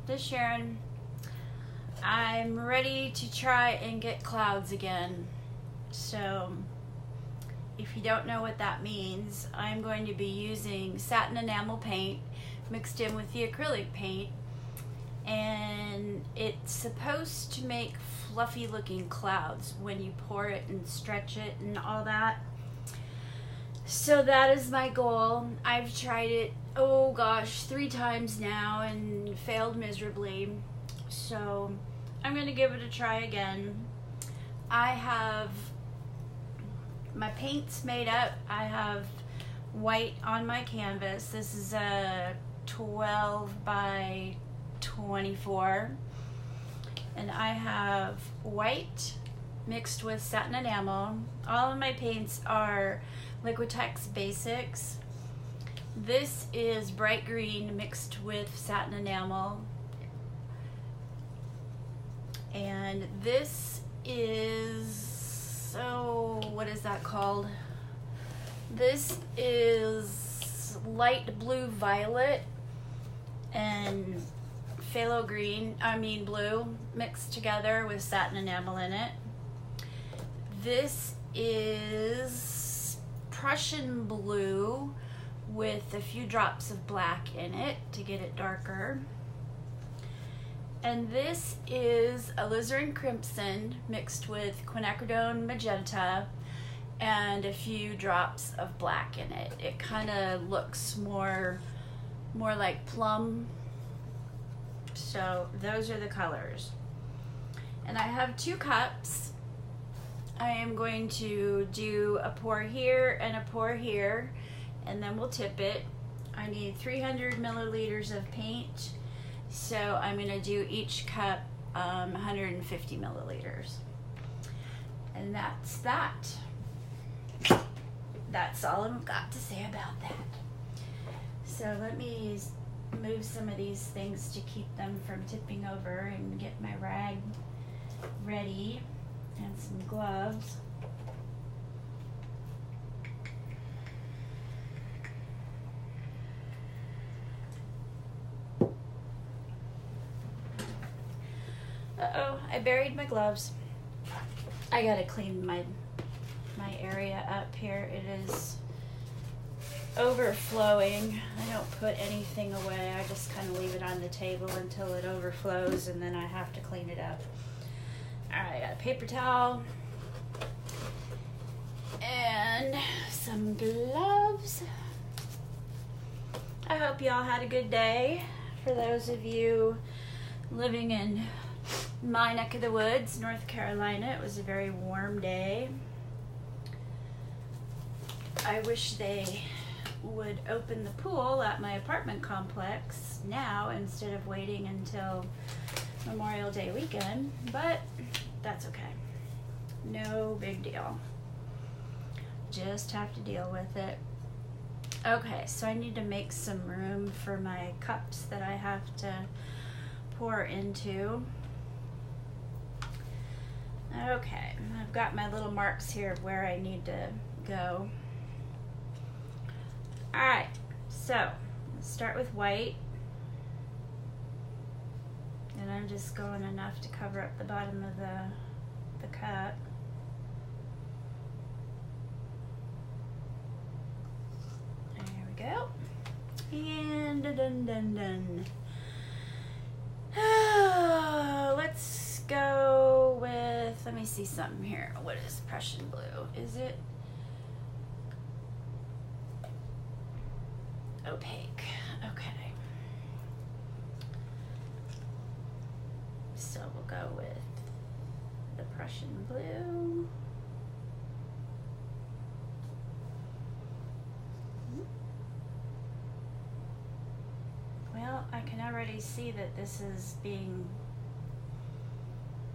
this is Sharon. I'm ready to try and get clouds again. So if you don't know what that means, I'm going to be using satin enamel paint mixed in with the acrylic paint, and it's supposed to make fluffy looking clouds when you pour it and stretch it and all that. So that is my goal. I've tried it, oh gosh, 3 times now and failed miserably. So I'm gonna give it a try again. I have my paints made up. I have white on my canvas. This is a 12 by 24. And I have white mixed with satin enamel. All of my paints are Liquitex Basics. This is bright green mixed with satin enamel. And this is, oh, what is that called? This is light blue violet and phthalo green, blue, mixed together with satin enamel in it. This is Prussian blue with a few drops of black in it to get it darker. And this is alizarin crimson mixed with quinacridone magenta and a few drops of black in it. It kind of looks more like plum. So those are the colors. And I have 2 cups. I am going to do a pour here and a pour here, and then we'll tip it. I need 300 milliliters of paint, so I'm going to do each cup 150 milliliters. And that's that. That's all I've got to say about that. So let me move some of these things to keep them from tipping over and get my rag ready. And some gloves. Uh-oh, I buried my gloves. I gotta clean my area up here. It is overflowing. I don't put anything away. I just kind of leave it on the table until it overflows, and then I have to clean it up. Alright, I got a paper towel and some gloves. I hope y'all had a good day. For those of you living in my neck of the woods, North Carolina, it was a very warm day. I wish they would open the pool at my apartment complex now instead of waiting until Memorial Day weekend, but that's okay. No big deal. Just have to deal with it. Okay, so I need to make some room for my cups that I have to pour into. Okay, I've got my little marks here of where I need to go. Alright, so let's start with white. And I'm just going enough to cover up the bottom of the cup. There we go. And done. Let's go with, let me see something here. What is Prussian blue? Is it opaque? Okay. So we'll go with the Prussian blue. Well, I can already see that this is being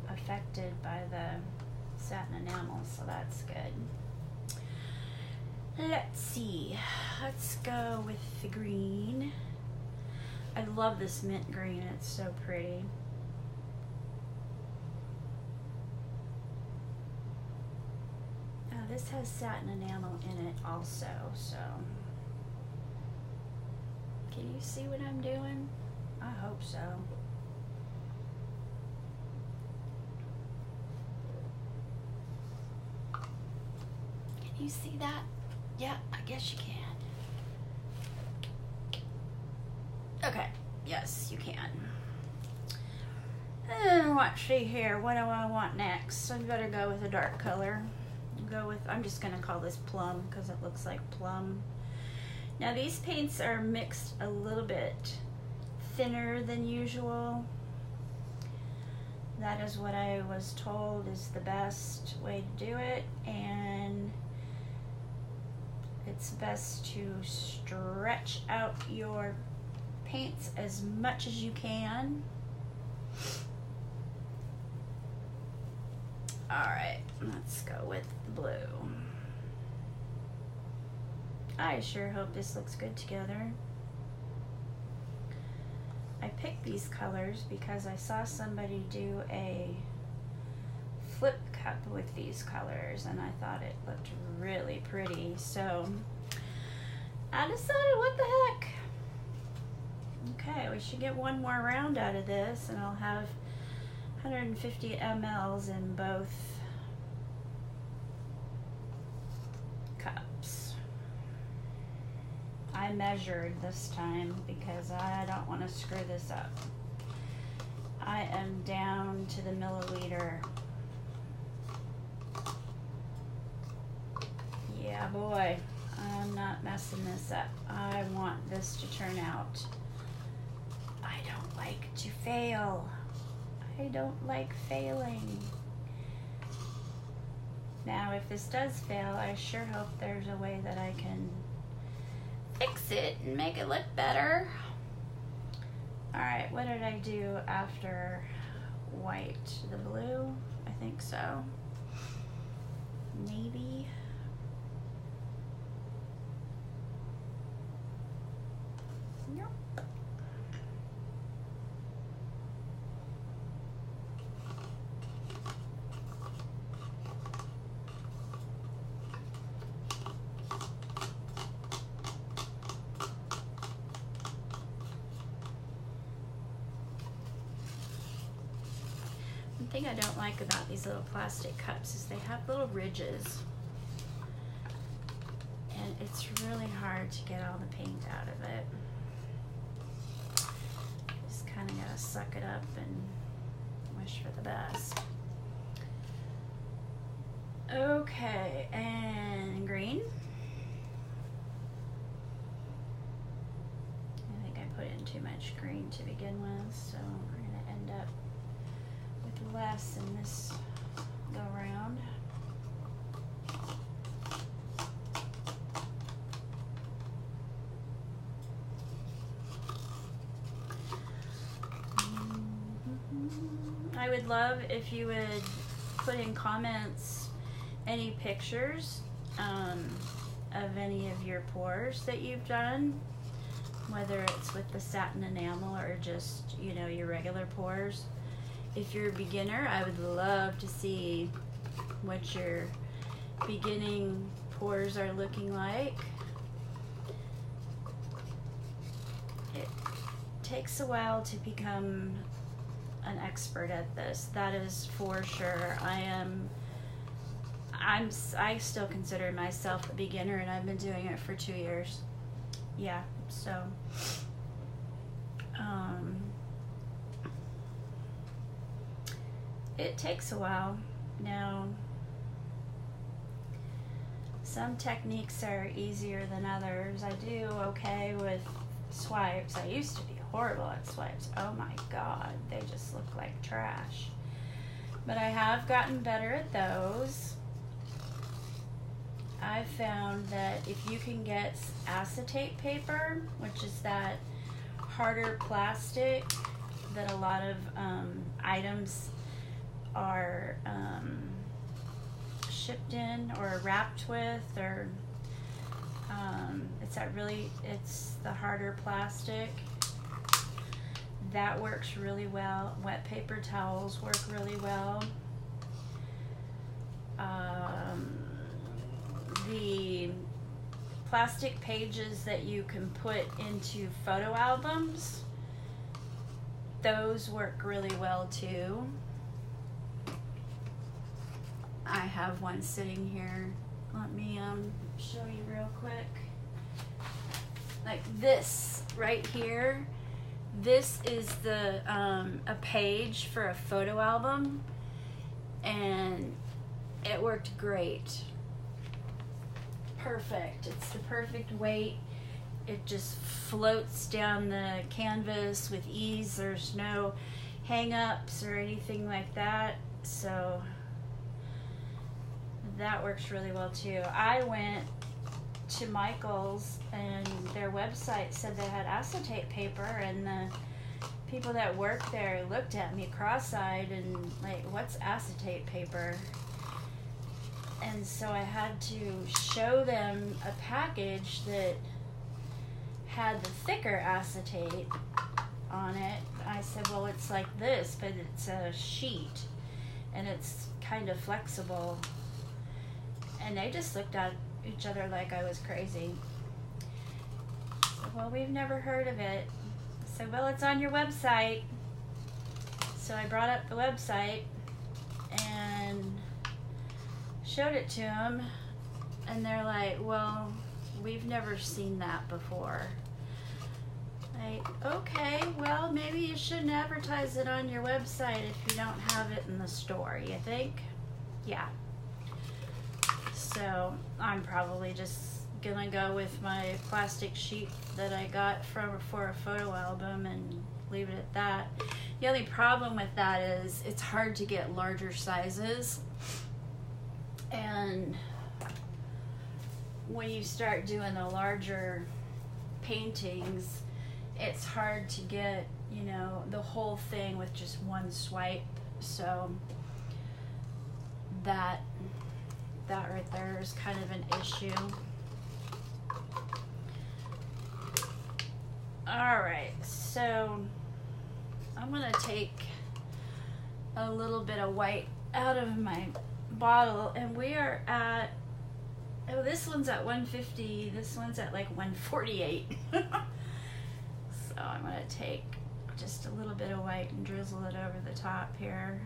affected by the satin enamel, so that's good. Let's see. Let's go with the green. I love this mint green. It's so pretty. This has satin enamel in it also, so can you see what I'm doing? I hope so. you see that? Yeah, I guess you can. Okay, yes, you can. And let's see here, what do I want next? I'm gonna go with a dark color. I'm just gonna call this plum because it looks like plum. Now these paints are mixed a little bit thinner than usual. That is what I was told is the best way to do it, and it's best to stretch out your paints as much as you can. Alright, let's go with the blue. I sure hope this looks good together. I picked these colors because I saw somebody do a flip cup with these colors and I thought it looked really pretty, so I decided, what the heck. Okay, we should get one more round out of this and I'll have 150 mLs in both cups. I measured this time because I don't want to screw this up. I am down to the milliliter. Yeah, boy, I'm not messing this up. I want this to turn out. I don't like to fail. I don't like failing. Now, if this does fail, I sure hope there's a way that I can fix it and make it look better. Alright, what did I do after white? The blue? I think so. Maybe. Nope. One thing I don't like about these little plastic cups is they have little ridges. And it's really hard to get all the paint out of it. Just kind of gotta suck it up and wish for the best. Okay, and green. I think I put in too much green to begin with, so we're gonna end up with less in this go round. I would love if you would put in comments any pictures of any of your pours that you've done, whether it's with the satin enamel or just, you know, your regular pours. If you're a beginner, I would love to see what your beginning pours are looking like. It takes a while to become an expert at this, that is for sure. I still consider myself a beginner and I've been doing it for 2 years. Yeah, so it takes a while. Now, some techniques are easier than others. I do okay with swipes. I used to be horrible at swipes. Oh my god, they just look like trash. But I have gotten better at those. I found that if you can get acetate paper, which is that harder plastic that a lot of items are shipped in or wrapped with, or it's the harder plastic. That works really well. Wet paper towels work really well. The plastic pages that you can put into photo albums, those work really well too. I have one sitting here Let me show you real quick. Like this right here, this is the a page for a photo album, and it worked great. Perfect. It's the perfect weight. It just floats down the canvas with ease. There's no hang-ups or anything like that, so that works really well too. I went to Michael's and their website said they had acetate paper, and the people that work there looked at me cross-eyed and like, what's acetate paper? And so I had to show them a package that had the thicker acetate on it. I said, well, it's like this, but it's a sheet and it's kind of flexible. And they just looked at each other like I was crazy. I said, well, we've never heard of it. I said, well, it's on your website. So I brought up the website and showed it to them, and they're like, well, we've never seen that before. Like, okay, well, maybe you shouldn't advertise it on your website if you don't have it in the store, you think? Yeah. So I'm probably just gonna go with my plastic sheet that I got for a photo album and leave it at that. The only problem with that is it's hard to get larger sizes. And when you start doing the larger paintings, it's hard to get, you know, the whole thing with just one swipe. So that right there is kind of an issue. Alright, so I'm going to take a little bit of white out of my bottle, and we are at, oh, this one's at 150, this one's at like 148. So I'm going to take just a little bit of white and drizzle it over the top here.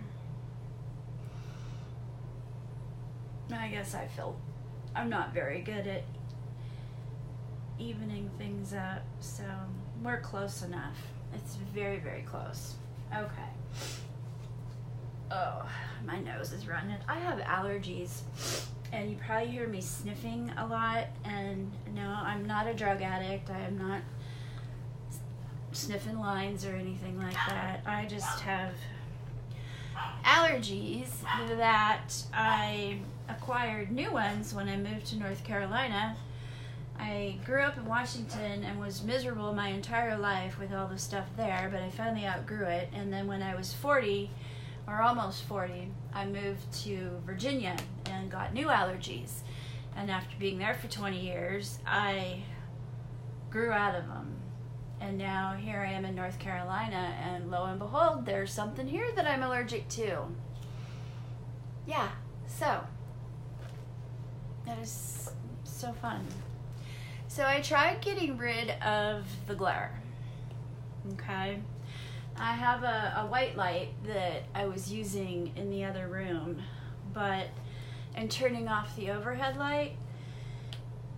I guess I'm not very good at evening things up, so we're close enough. It's very, very close. Okay. Oh, my nose is running. I have allergies, and you probably hear me sniffing a lot, and no, I'm not a drug addict. I am not sniffing lines or anything like that. I just have allergies that I acquired new ones when I moved to North Carolina. I grew up in Washington and was miserable my entire life with all the stuff there, but I finally outgrew it. And then when I was 40, or almost 40, I moved to Virginia and got new allergies. And after being there for 20 years, I grew out of them. And now here I am in North Carolina, and lo and behold, there's something here that I'm allergic to. Yeah, so that is so fun. So I tried getting rid of the glare. Okay. I have a white light that I was using in the other room, and turning off the overhead light,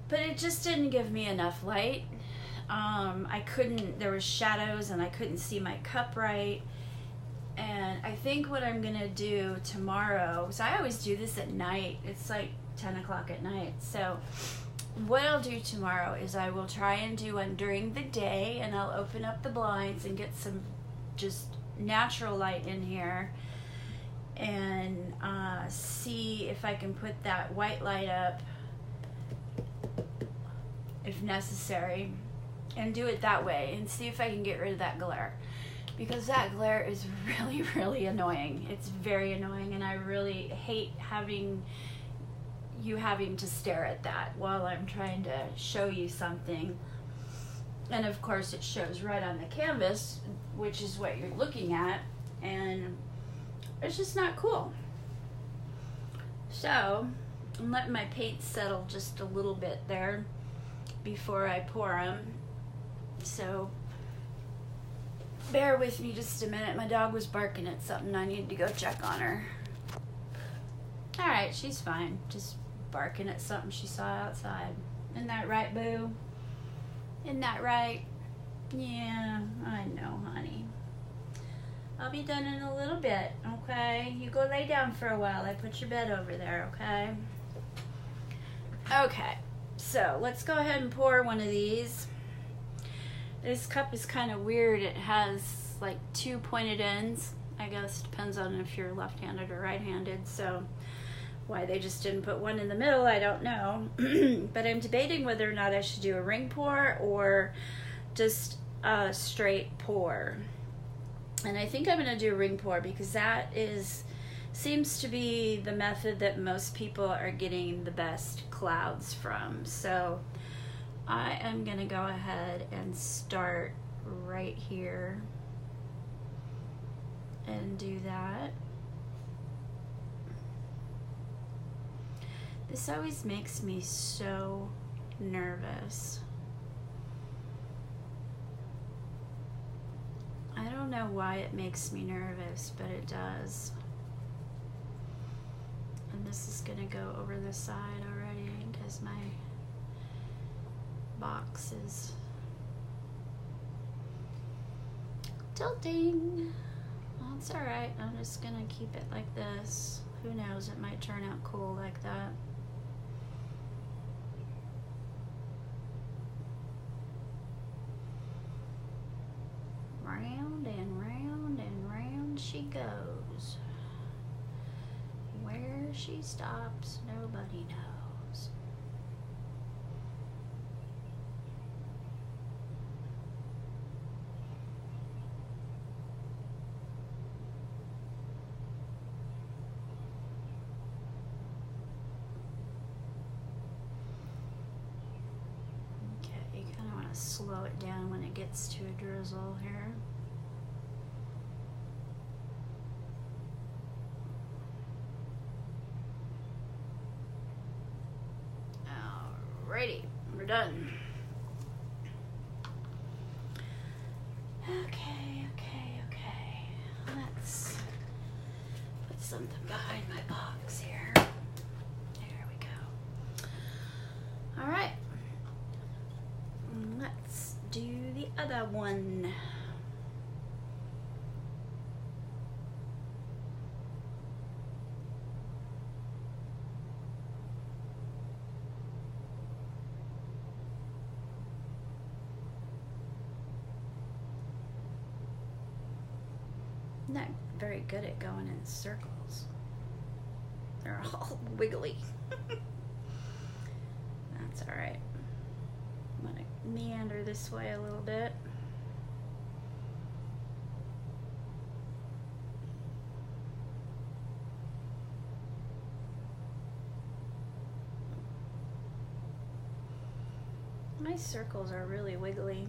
but it just didn't give me enough light. There was shadows and I couldn't see my cup right. And I think what I'm gonna do tomorrow, so I always do this at night, it's like 10 o'clock at night. So what I'll do tomorrow is I will try and do one during the day, and I'll open up the blinds and get some just natural light in here, and see if I can put that white light up if necessary, and do it that way and see if I can get rid of that glare, because that glare is really, really annoying. It's very annoying, and I really hate having to stare at that while I'm trying to show you something. And of course it shows right on the canvas, which is what you're looking at, and it's just not cool. So I'm letting my paint settle just a little bit there before I pour them. So bear with me just a minute. My dog was barking at something. I need to go check on her. Alright, she's fine. Just barking at something she saw outside. Isn't that right, boo? Isn't that right? Yeah, I know, honey. I'll be done in a little bit, okay? You go lay down for a while. I put your bed over there, okay? Okay, so let's go ahead and pour one of these. This cup is kind of weird. It has like 2 pointed ends. I guess depends on if you're left-handed or right-handed, so why they just didn't put one in the middle, I don't know. But I'm debating whether or not I should do a ring pour or just a straight pour. And I think I'm going to do a ring pour because that seems to be the method that most people are getting the best clouds from. So I am going to go ahead and start right here and do that. This always makes me so nervous. I don't know why it makes me nervous, but it does. And this is gonna go over the side already because my box is tilting. Well, it's all right. I'm just gonna keep it like this. Who knows, it might turn out cool like that. Round and round and round she goes. Where she stops, nobody knows. Okay, you kind of want to slow it down when it gets to a drizzle here. Alrighty, we're done. Okay. Let's put something behind my box here. There we go. Alright. Let's do the other one. I'm not very good at going in circles. They're all wiggly. That's all right. I'm gonna meander this way a little bit. My circles are really wiggly.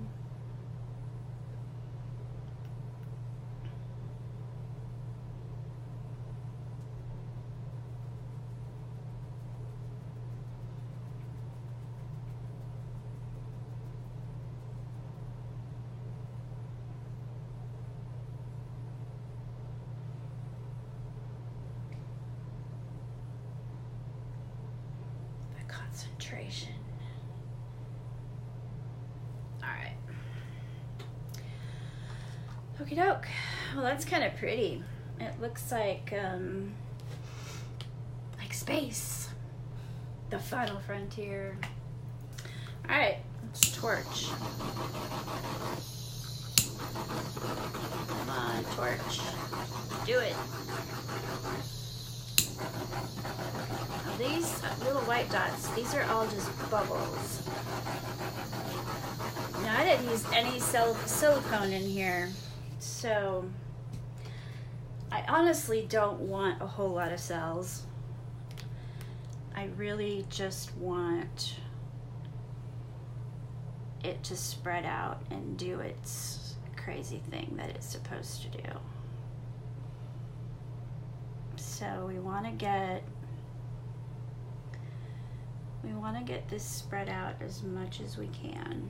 Concentration. All right. Okie doke. Well, that's kind of pretty. It looks like space. The final frontier. All right, let's torch. Come on, torch. Do it. Now these little white dots, these are all just bubbles. Now I didn't use any silicone in here, so I honestly don't want a whole lot of cells. I really just want it to spread out and do its crazy thing that it's supposed to do. So we want to get this spread out as much as we can.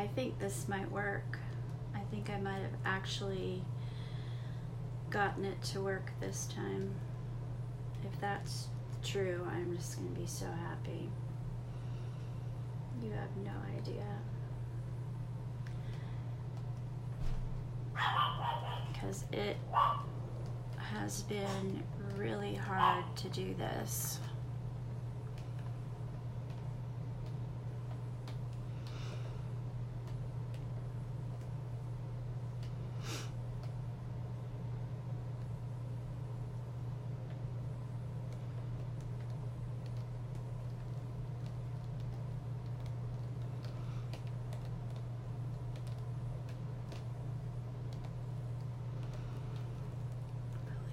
I think this might work. I think I might have actually gotten it to work this time. If that's true, I'm just gonna be so happy. You have no idea. Because it has been really hard to do this.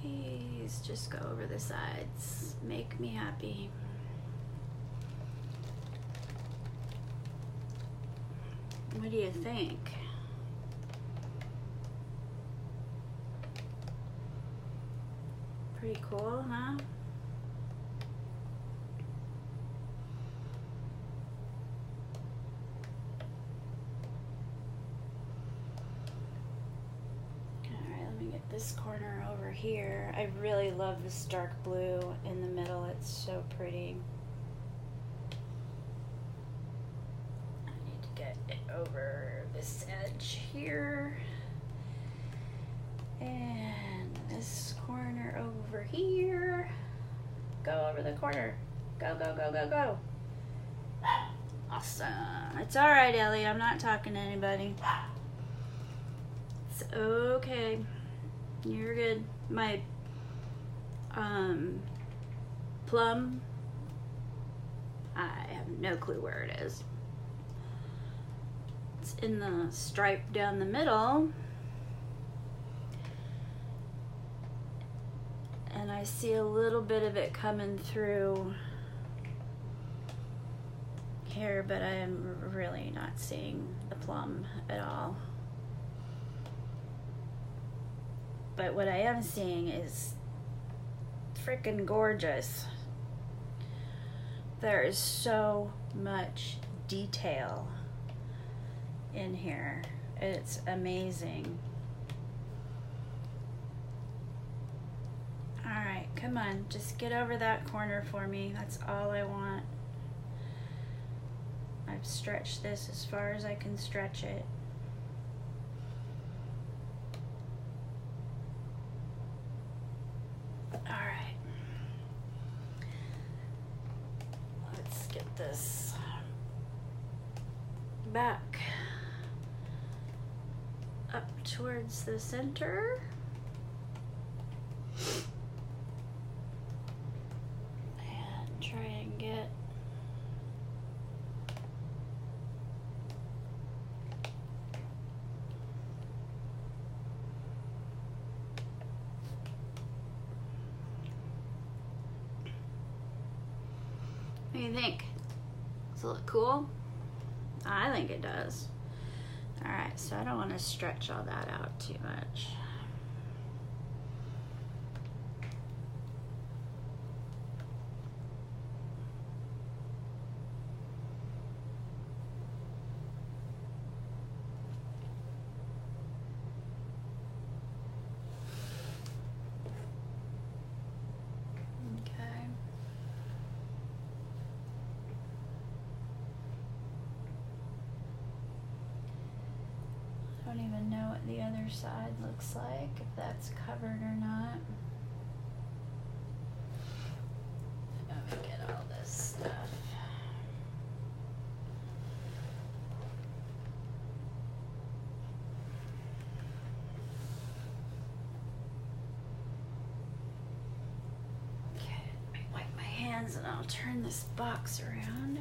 Please just go over the sides. Make me happy. What do you think? Pretty cool, huh? This corner over here. I really love this dark blue in the middle. It's so pretty. I need to get it over this edge here. And this corner over here. Go over the corner. Go, go, go, go, go. Awesome. It's all right, Ellie. I'm not talking to anybody. It's okay. You're good. My plum, I have no clue where it is. It's in the stripe down the middle. And I see a little bit of it coming through here, but I am really not seeing the plum at all. But what I am seeing is freaking gorgeous. There is so much detail in here. It's amazing. All right, come on, just get over that corner for me. That's all I want. I've stretched this as far as I can stretch it. This back up towards the center and try and get what do you think? Does it look cool? I think it does. All right, so I don't want to stretch all that out too much. I don't even know what the other side looks like, if that's covered or not. Let me get all this stuff. Okay, let me wipe my hands and I'll turn this box around.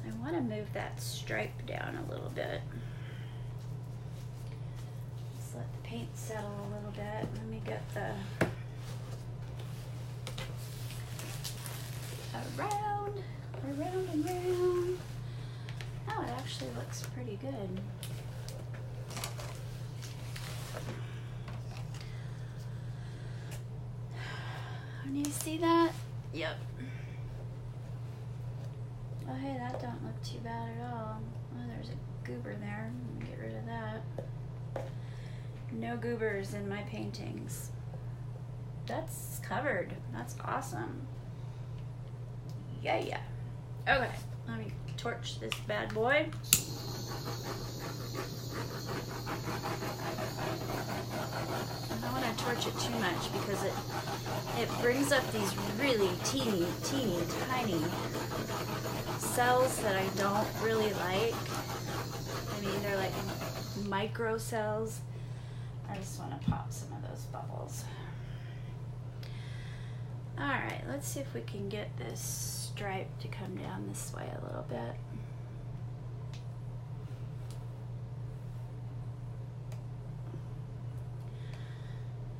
I want to move that stripe down a little bit. Just let the paint settle a little bit. Let me get the around and round. Oh, it actually looks pretty good. Can you see that? Yep. Oh, hey, that don't look too bad at all. Oh, there's a goober there. I'm gonna get rid of that. No goobers in my paintings. That's covered. That's awesome. Yeah. Okay, let me torch this bad boy. I don't want to torch it too much because it brings up these really teeny tiny cells that I don't really like. I mean, they're like micro cells. I just want to pop some of those bubbles. All right, let's see if we can get this stripe to come down this way a little bit.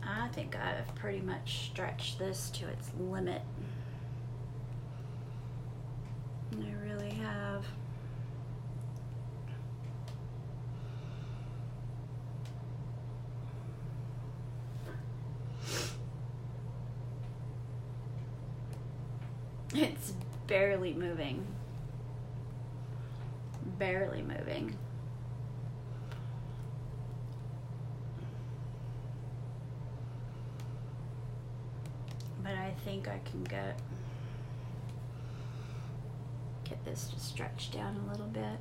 I think I've pretty much stretched this to its limit. I really have. It's barely moving. Barely moving. But I think I can get this to stretch down a little bit.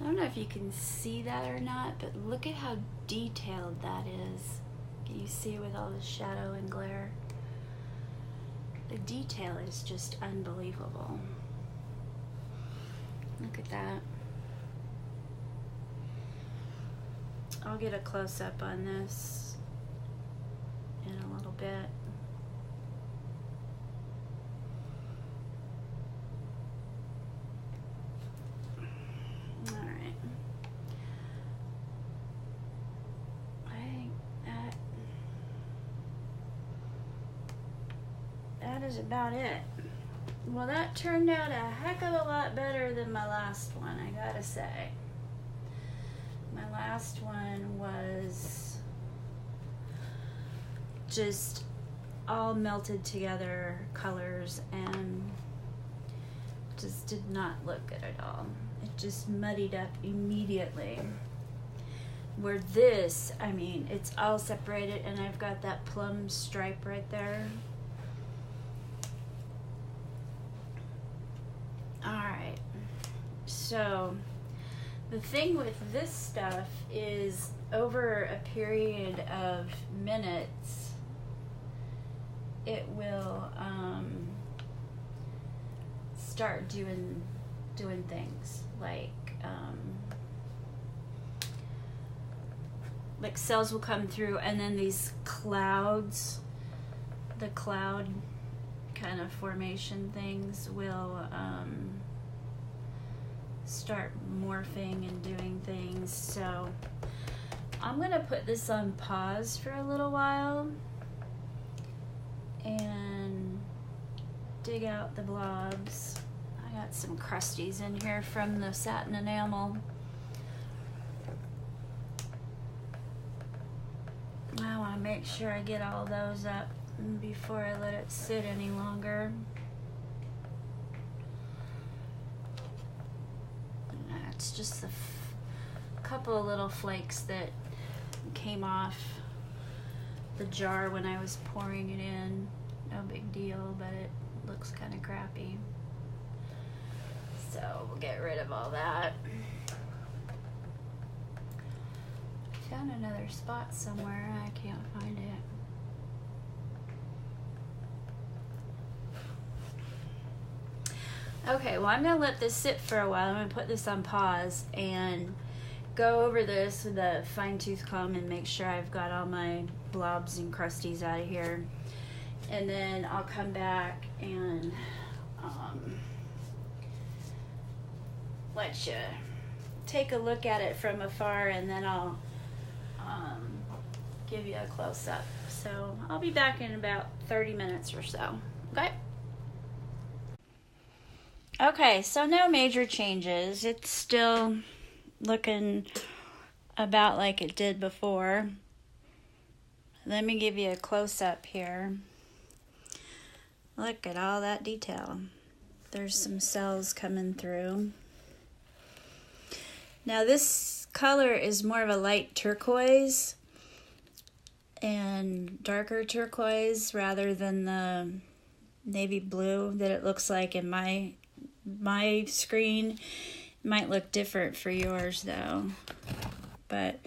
I don't know if you can see that or not, but look at how detailed that is. Can you see with all the shadow and glare? The detail is just unbelievable. Look at that. I'll get a close-up on this in a little bit. All right. I think that is about it. Well, that turned out a heck of a lot better than my last one, I gotta say. My last one was just all melted together colors and just did not look good at all. It just muddied up immediately. Where this, I mean, it's all separated and I've got that plum stripe right there. Alright, so the thing with this stuff is over a period of minutes, it will start doing things like cells will come through and then these clouds, the cloud kind of formation things will start morphing and doing things. So I'm gonna put this on pause for a little while and dig out the blobs. I got some crusties in here from the Satin Enamel. I want to make sure I get all those up before I let it sit any longer. It's just a couple of little flakes that came off the jar when I was pouring it in. No big deal, but it looks kind of crappy. So we'll get rid of all that. Found another spot somewhere. I can't find it. Okay, well, I'm gonna let this sit for a while. I'm gonna put this on pause and go over this with a fine-tooth comb and make sure I've got all my blobs and crusties out of here. And then I'll come back and let you take a look at it from afar, and then I'll give you a close-up. So I'll be back in about 30 minutes or so. Okay? Okay, so no major changes. It's still looking about like it did before. Let me give you a close-up here. Look at all that detail. There's some cells coming through. Now this color is more of a light turquoise and darker turquoise rather than the navy blue that it looks like in my screen. It might look different for yours though. But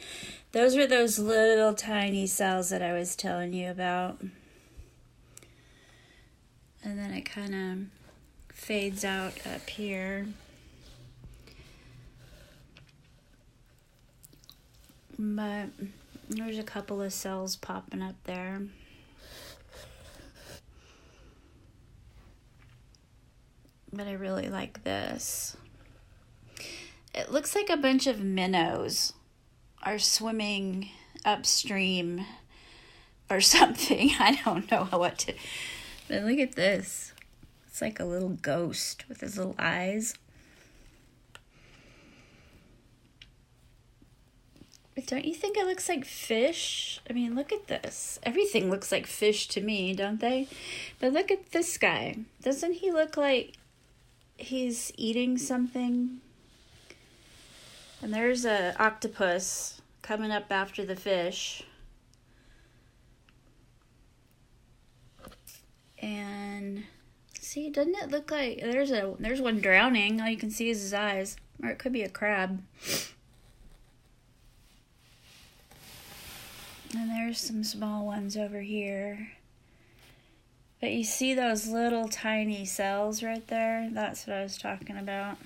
those are those little tiny cells that I was telling you about. And then it kind of fades out up here. But there's a couple of cells popping up there. But I really like this. It looks like a bunch of minnows are swimming upstream or something. I don't know what to... But look at this. It's like a little ghost with his little eyes. But don't you think it looks like fish? I mean, look at this. Everything looks like fish to me, don't they? But look at this guy. Doesn't he look like he's eating something? And there's a octopus coming up after the fish. And see, doesn't it look like there's one drowning? All you can see is his eyes. Or it could be a crab. And there's some small ones over here. But you see those little tiny cells right there? That's what I was talking about.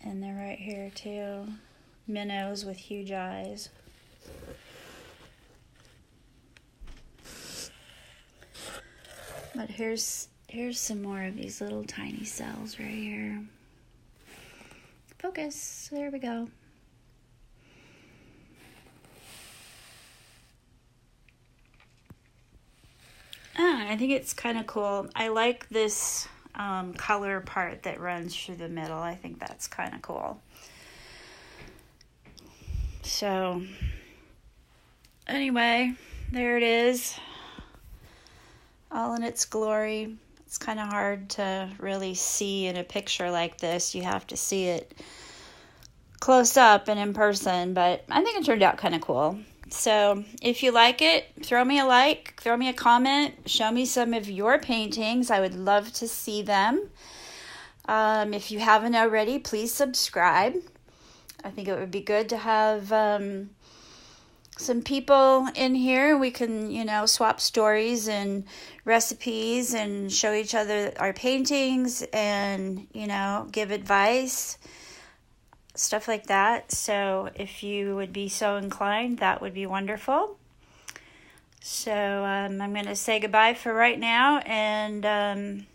And they're right here too. Minnows with huge eyes. But here's some more of these little tiny cells right here. Focus. There we go. I think it's kind of cool. I like this color part that runs through the middle. I think that's kind of cool. So, anyway, there it is. All in its glory. It's kind of hard to really see in a picture like this. You have to see it close up and in person, but I think it turned out kind of cool. So if you like it, throw me a like, throw me a comment, show me some of your paintings. I would love to see them. If you haven't already, please subscribe. I think it would be good to have some people in here. We can, swap stories and recipes and show each other our paintings and, give advice. Stuff like that. So if you would be so inclined, that would be wonderful. So I'm going to say goodbye for right now, and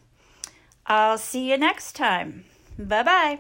I'll see you next time. Bye-bye.